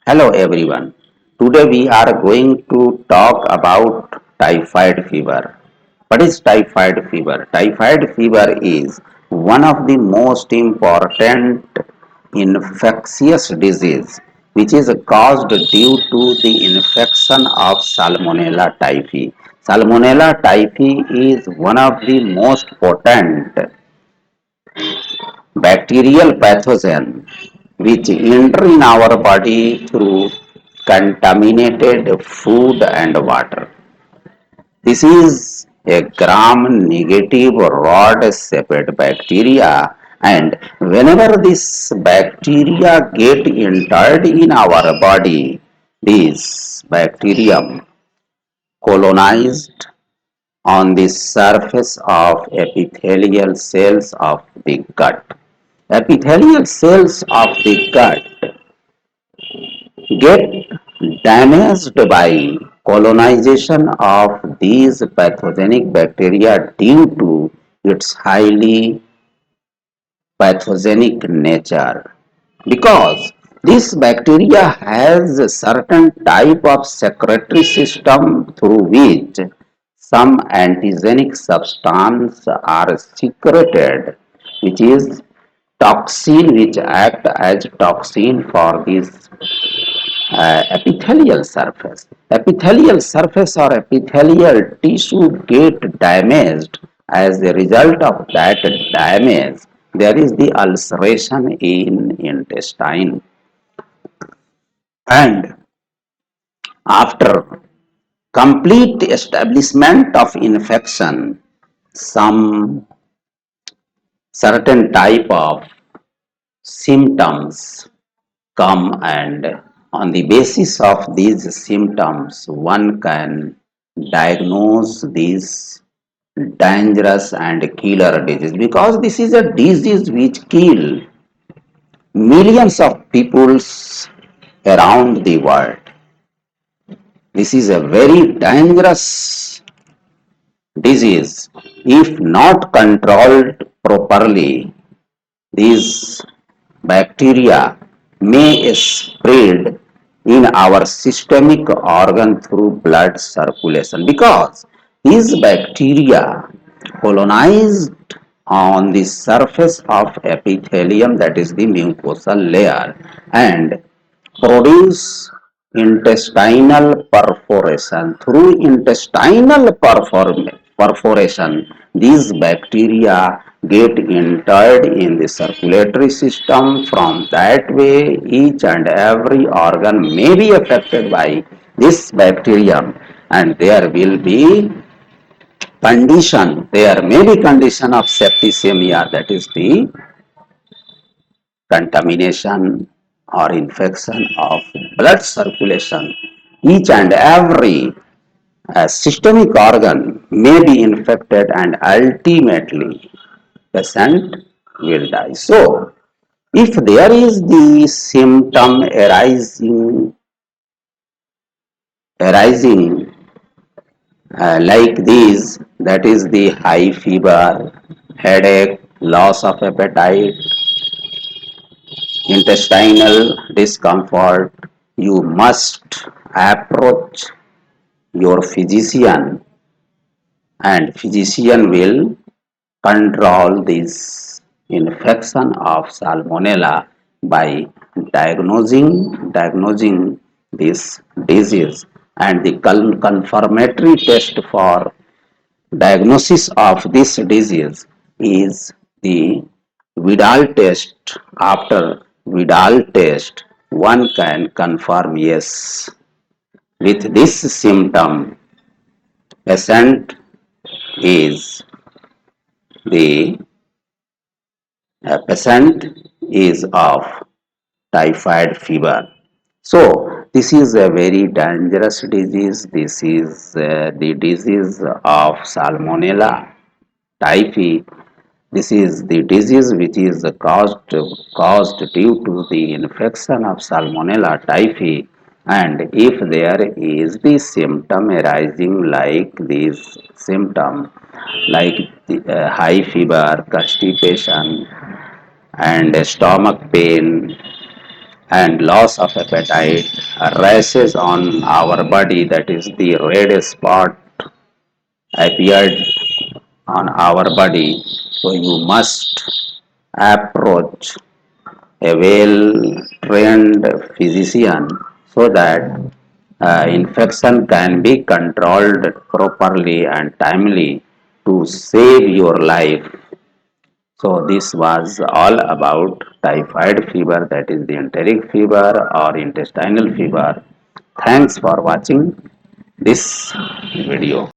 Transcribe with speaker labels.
Speaker 1: Hello everyone. Today we are going to talk about typhoid fever. What is typhoid fever? Typhoid fever is one of the most important infectious disease which is caused due to the infection of Salmonella typhi. Salmonella typhi is one of the most potent bacterial pathogen which enter in our body through contaminated food and water. This is a gram-negative rod-shaped bacteria, and whenever this bacteria get entered in our body, this bacterium colonized on the surface of epithelial cells of the gut. Epithelial cells of the gut get damaged by colonization of these pathogenic bacteria due to its highly pathogenic nature, because this bacteria has a certain type of secretory system through which some antigenic substance are secreted, which is toxin, which act as toxin for this epithelial surface. Epithelial surface or epithelial tissue get damaged. As a result of that damage, there is the ulceration in intestine. And after complete establishment of infection, some certain type of symptoms come, and on the basis of these symptoms one can diagnose this dangerous and killer disease, because this is a disease which kill millions of peoples around the world. This is a very dangerous disease. If not controlled properly, these bacteria may spread in our systemic organ through blood circulation, because these bacteria colonized on the surface of epithelium, that is the mucosal layer, and produce intestinal perforation. Through intestinal perforation, these bacteria get entered in the circulatory system. From that way, each and every organ may be affected by this bacterium, and there may be condition of septicemia, that is the contamination or infection of blood circulation. Each and every systemic organ may be infected, and ultimately patient will die. So, if there is the symptom arising like these, that is the high fever, headache, loss of appetite, intestinal discomfort, you must approach your physician, and physician will control this infection of salmonella by diagnosing this disease. And the confirmatory test for diagnosis of this disease is the Vidal test. After Vidal test, one can confirm, yes, with this symptom, patient is the patient is of typhoid fever. So this is a very dangerous disease. This is the disease of Salmonella typhi. This is the disease which is caused due to the infection of Salmonella typhi. And if there is the symptom arising like this symptom, like the, high fever, constipation, and stomach pain, and loss of appetite, rashes on our body, that is the red spot appeared on our body. So you must approach a well-trained physician so that infection can be controlled properly and timely to save your life. So this was all about typhoid fever, that is the enteric fever or intestinal fever. Thanks for watching this video.